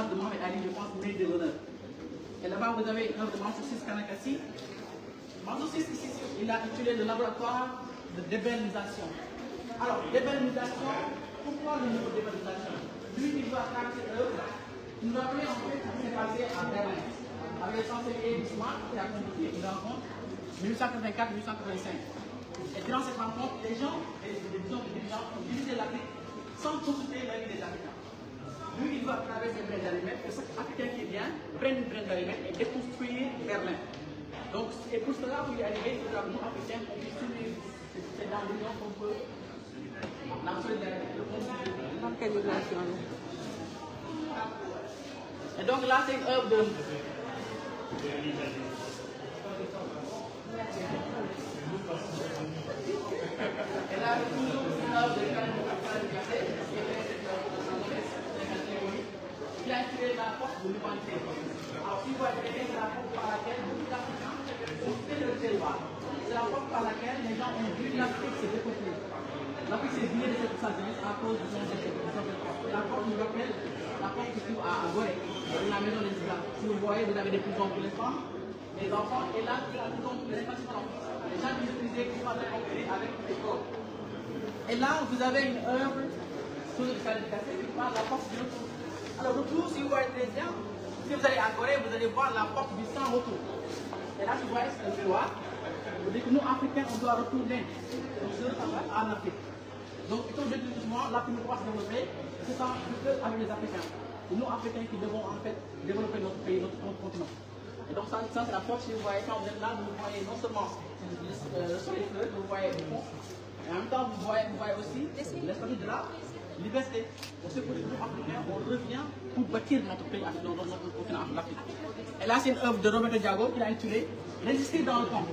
de Mohamed Ali, je pense, mérite de l'honneur. Et là-bas, vous avez une œuvre de Mansour Sis Kanakassi. Mansour Sis, ici, il a intitulé le laboratoire de débellisation. Alors, débellisation, pourquoi le mot débellisation? Lui, il doit faire cette œuvre. Il nous rappelait en fait ce qui s'est passé à Berlin, avec le chancelier Bismarck qui a conduit une rencontre 1884-1885. Et durant cette rencontre, les gens, les dirigeants ont divisé l'Afrique sans consulter l'avis des Africains. Lui, il doit traverser une graine d'allumettes, que chaque Africain qui vient prenne une graine d'allumettes et déconstruire Berlin. Donc, et pour cela, pour y arriver, il faudra que nous, Africains, qu'on puisse s'unir. C'est dans l'union qu'on peut. La solidarité, le l'organisation. Et donc là, c'est une œuvre de. Et là, toujours une œuvre de il a créé la porte de l'humanité. Alors, si vous voyez, c'est la porte par laquelle beaucoup d'Africains ont fait le terroir. C'est la porte par laquelle les gens ont vu l'Afrique se découvrir. L'Afrique s'est vidée de cette sagesse à cause de cette porte. La porte nous rappelle la porte qui se trouve à Gorée, dans la maison des esclaves. Si vous voyez, vous avez des prisons pour les femmes, les enfants, et là, c'est la prison pour les participants. Les gens qui utilisaient pour faire des conflits avec les corps. Et là, vous avez une œuvre sur le qualificatif qui parle de la porte du retour. Alors, retour, si vous voyez très bien, si vous allez à Corée, vous allez voir la porte du sans retour. Et là, vous voyez, c'est un miroir. Vous dites que nous, Africains, on doit retourner en Afrique. Donc, comme je dis justement, l'Afrique doit se développer, c'est ça avec les Africains. C'est nous, Africains, qui devons en fait développer notre pays, notre continent. Et donc, ça c'est la porte, si vous voyez, quand vous êtes là, vous voyez non seulement le soleil, vous voyez le fond, et en même temps, vous voyez aussi l'esprit de la liberté. On sait que nous, Africains, on revient pour bâtir notre pays, notre continent, l'Afrique. Et là, c'est une œuvre de Roberto Diago qui a intitulé Résister dans le temps.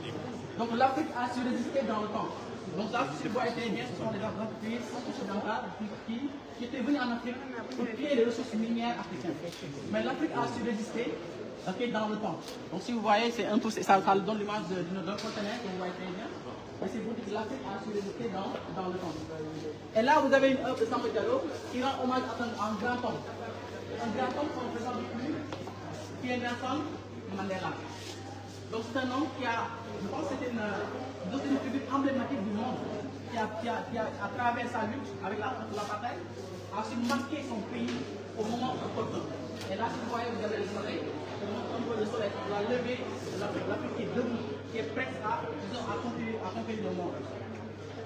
Donc, l'Afrique a su résister dans le temps. Donc, là, si vous voyez bien, ce sont des entreprises occidentales qui étaient venues en Afrique pour piller les ressources minières africaines. Mais l'Afrique a su résister dans le temps. Donc, si vous voyez, c'est un peu, ça donne l'image d'un conteneur que vous voyez très bien. Et c'est pour dire que l'Afrique a su résister dans le temps. Et là, vous avez une œuvre de Samba Diallo qui rend hommage à un grand homme. Un grand homme qu'on ne présente plus, qui est Nelson Mandela. Donc, c'est un homme qui a, je pense que c'était une figure emblématique du monde, qui a, à travers sa lutte avec la bataille, a su marquer son pays au moment opportun. Et là, si vous voyez, vous avez le soleil, le soleil, la levée de l'Afrique qui est debout, qui est prête à conquérir le monde.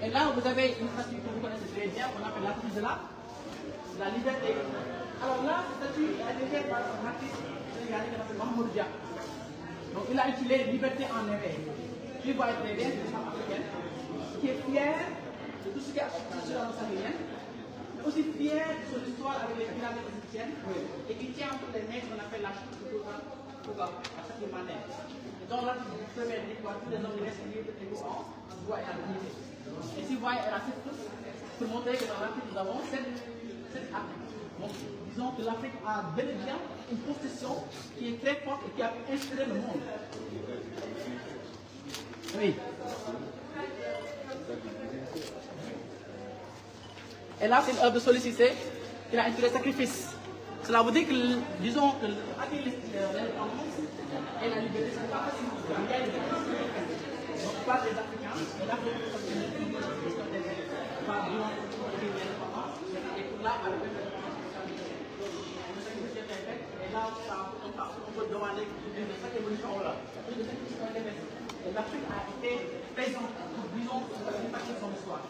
Et là, vous avez une statue que vous connaissez très bien, qu'on appelle l'affiche de la liberté. Alors là, cette statue a été faite par un artiste sénégalais qui s'appelle Mamadou Dia. Donc il a intitulé Liberté en éveil. Puis vous voyez très bien, c'est une femme africaine qui est fière de tout ce qui a été sur la saharienne, mais aussi fière de son histoire avec les pyramides égyptiennes, et qui tient entre les mains ce qu'on appelle la chute de Touba, à chaque manière. Et donc là, vous pouvez dire que tous les hommes restent libres et égaux en droit et en dignité. Et si vous voyez, elle a cette touche pour montrer que dans l'Afrique, nous avons cette Afrique. Donc, disons que l'Afrique a bel et bien une possession qui est très forte et qui a pu inspirer le monde. Oui. Et là, c'est une œuvre de Solicité qui a intitulé Sacrifice. Cela veut dire que, disons, que l'indépendance et la liberté, ce n'est pas facile. Il y a une différence. Donc, pas des Africains, mais l'Afrique, c'est une question des l'indépendance, et pour là, avec et là, on peut demander de cette évolution-là. Et l'Afrique a été présente, disons, une partie de son histoire.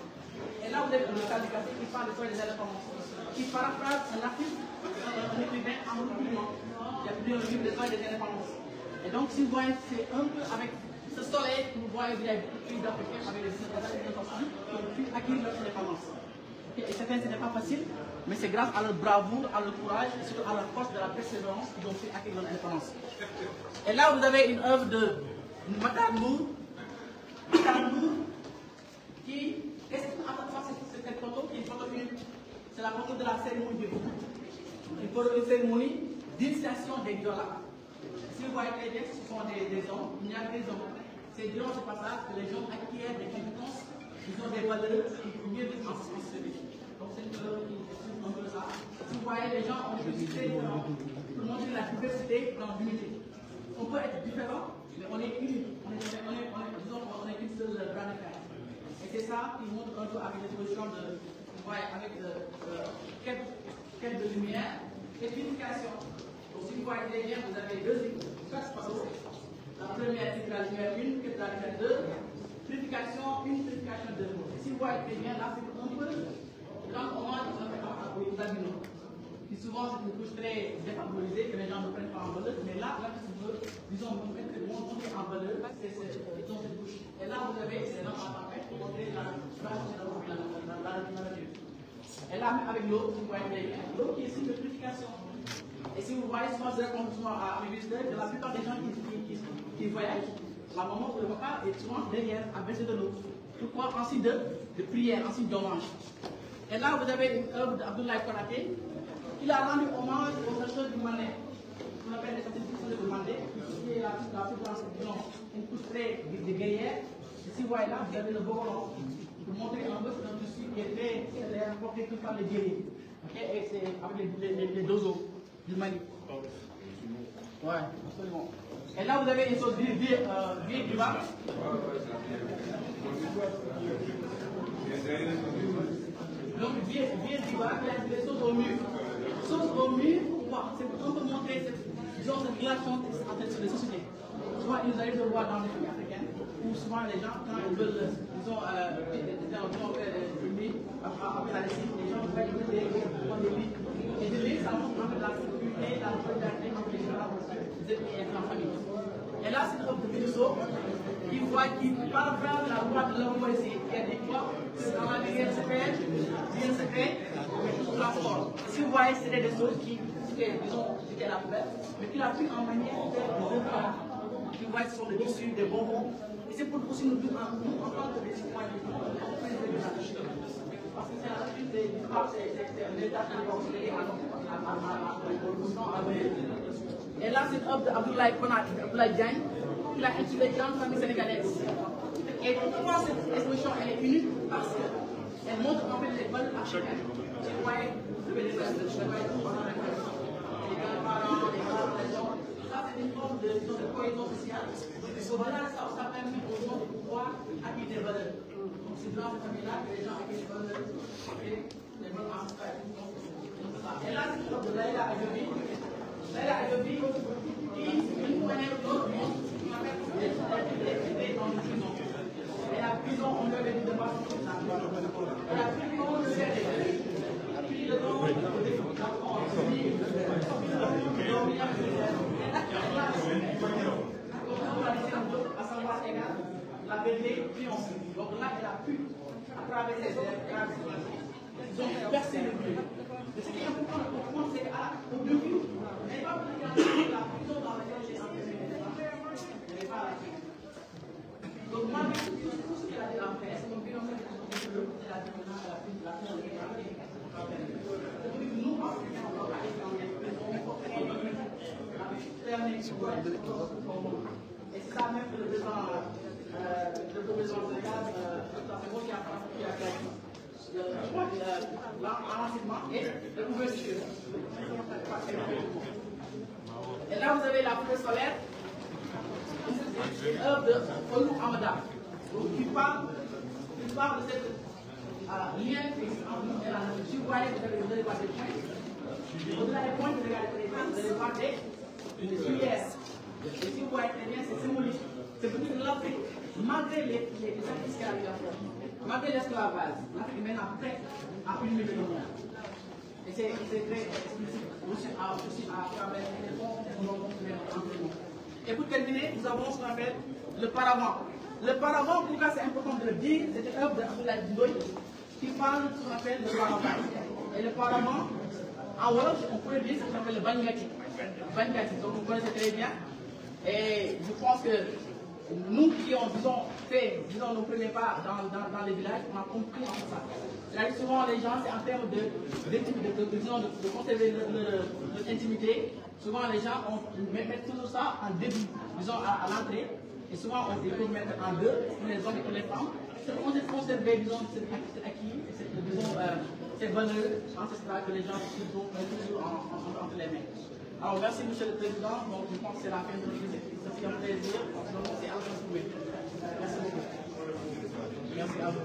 Et là, vous avez le cas du café qui parle de l'histoire des indépendances, qui paraphrase un artiste, un écrivain en mouvement, qui a publié un livre de l'histoire des indépendances. Et donc, si vous voyez, c'est un peu avec ce soleil que vous voyez, il y a beaucoup de pays d'Africains avec les indépendances qui ont pu acquérir leur indépendance. Et certains, ce n'est pas facile, mais c'est grâce à leur bravoure, à leur courage et surtout à leur force de la persévérance qu'ils ont pu acquérir leur indépendance. Et là, vous avez une œuvre de Matar-Nour, qui est cette photo qui est une photo unique. C'est la photo de la cérémonie du Bouddha. Une cérémonie d'initiation des Diola. Si vous voyez très bien, ce sont des hommes, il y a des hommes. C'est durant ce passage que les gens acquièrent des compétences, ils ont des valeurs qui mieux vivre en société. Donc c'est un peu ça. Si vous voyez, les gens ont décidé de montrer la diversité dans l'unité. On peut être différent, mais on est unique. Disons qu'on est une seule grande famille. Et c'est ça qui montre un peu avec l'exposition de, avec quête de lumière et d'unification. Donc si vous voyez bien, vous avez deux espaces. La première, c'est la lumière 1, que la lumière 2, purification 1, purification 2. Et si vous voyez bien, là, c'est un peu quand on mange, on fait aux albinos. Puis souvent, c'est une couche très défavorisée que les gens ne prennent pas en valeur, mais là, disons, vous mettez le monde en valeur, c'est cette couche. Et là, vous avez ces gens en fait pour montrer la nature. Et là, avec l'eau, vous voyez l'eau qui est ici de purification. Et si vous voyez, souvent, je réponds souvent à mes visiteurs, que la plupart des gens qui voyagent, la maman ou le papa est souvent derrière à baisser de l'eau. Pourquoi? En signe de prière, en signe d'hommage. Et là, vous avez une œuvre d'Abdoulaye Konaté, qui a rendu hommage aux chercheurs du Mandé. On appelle les scientifiques du Mandé, qui est la plus grande, disons, une couche très guerrière. Et si vous voyez là, vous avez le bourdon, pour montrer un peu un tissu qui est très importé que par les guerriers. Okay? Et c'est avec les dozos du Mali. Ouais, absolument. Et là, vous avez une chose vieille du bas. Donc, vieille du bas, qui a des choses au mur. Choses au mur, pourquoi? C'est pour un peu montrer cette relation entre les sociétés. Souvent, il nous arrive de voir dans les pays africains, où souvent les gens, quand ils veulent, disons, faire une vie, après la lessive, les gens veulent des lits. Et des lits, ça montre en fait la sécurité, la solidarité entre les gens, les ethnies et la famille. Et là, c'est une œuvre de Picasso qui parle vraiment de la loi de l'homme ici. Il y a des fois, dans la vie, rien se fait, mais tout transport. Si vous voyez, c'était des choses qui, disons, c'était la poubelle, mais qui l'a pris en manière de repas. Vous voyez, ce sont des tissus, des bonbons. Et c'est pour aussi nous en tant que des citoyens, parce que c'est la suite des c'est un état qui est considéré à et là, c'est une œuvre d'Abdoulaye Diagne, qui a intitulé Grande famille sénégalaise. Et pourquoi cette exposition elle est unique? Parce qu'elle montre en fait les valeurs africaines. Si vous voyez, les grands-parents, les grands-parents, ça c'est une forme de cohésion sociale. Au-delà de ça, ça permet aux gens de pouvoir acquérir des valeurs. Donc c'est dans cette famille-là que les gens acquièrent des valeurs et les valeurs ancestrales. Et là, c'est une œuvre de Laïla Ayobi. Laïla Ayobi, qui, une fois et l'autre, et la prison, on lui avait dit de ne pas se faire. Et la prison, on le fait. Puis le temps, à savoir égal, la vérité triomphe. Donc là, elle a pu, à travers ses œuvres, ils ont percé le but. Mais ce qui est important de comprendre, c'est qu'au début, elle n'est pas la prison dans laquelle j'ai entré. Elle n'est pas la prison. Donc malgré tout ce qu'elle a dit en fait, c'est mon bilan de la dominante à la prison de la prison. Nous, Africains, on va aller dans les prisons, on va fermer les pouvoirs. Et c'est ça même que le président Sénégal, qui a gagné. L'enseignement et l'ouverture. Et là, vous avez la poule solaire, une œuvre de Olou Amada, qui parle de cette lien qui existe entre nous et la nature. Si vous voyez, vous allez voir des points. Au-delà des points, vous allez voir des cuillères. Et si vous voyez très bien, c'est symbolique. C'est pour que l'Afrique, malgré les sacrifices qu'elle a eu à faire, malgré l'esclavage, l'Afrique mène après à une million. Et c'est très explicite aussi à travers les fonds que nous avons entre nous. Et pour terminer, nous avons ce qu'on appelle le paravent. Le paravent, pourquoi c'est important de le dire, c'est une œuvre d'Abdoulaye Ndoye qui parle de ce qu'on appelle le paravent. Et le paravent, en Wolof, on pourrait dire ce qu'on appelle le Bangati. Donc vous connaissez très bien. Et je pense que nous qui ont, fait nos premiers pas dans les villages, on a compris ça. Là, souvent, les gens, c'est en termes de conserver leur intimité. Souvent, les gens mettent toujours ça en début, à l'entrée. Et souvent, on peut mettre en deux, pour les hommes et pour les femmes. C'est pour conserver, cet acquis, ces valeurs ancestrales que les gens ont toujours entre les mains. Alors, merci, Monsieur le Président. Donc, je pense que c'est la fin de notre visite. Ça fait un plaisir. Donc, c'est à vous. Merci beaucoup. Merci à vous.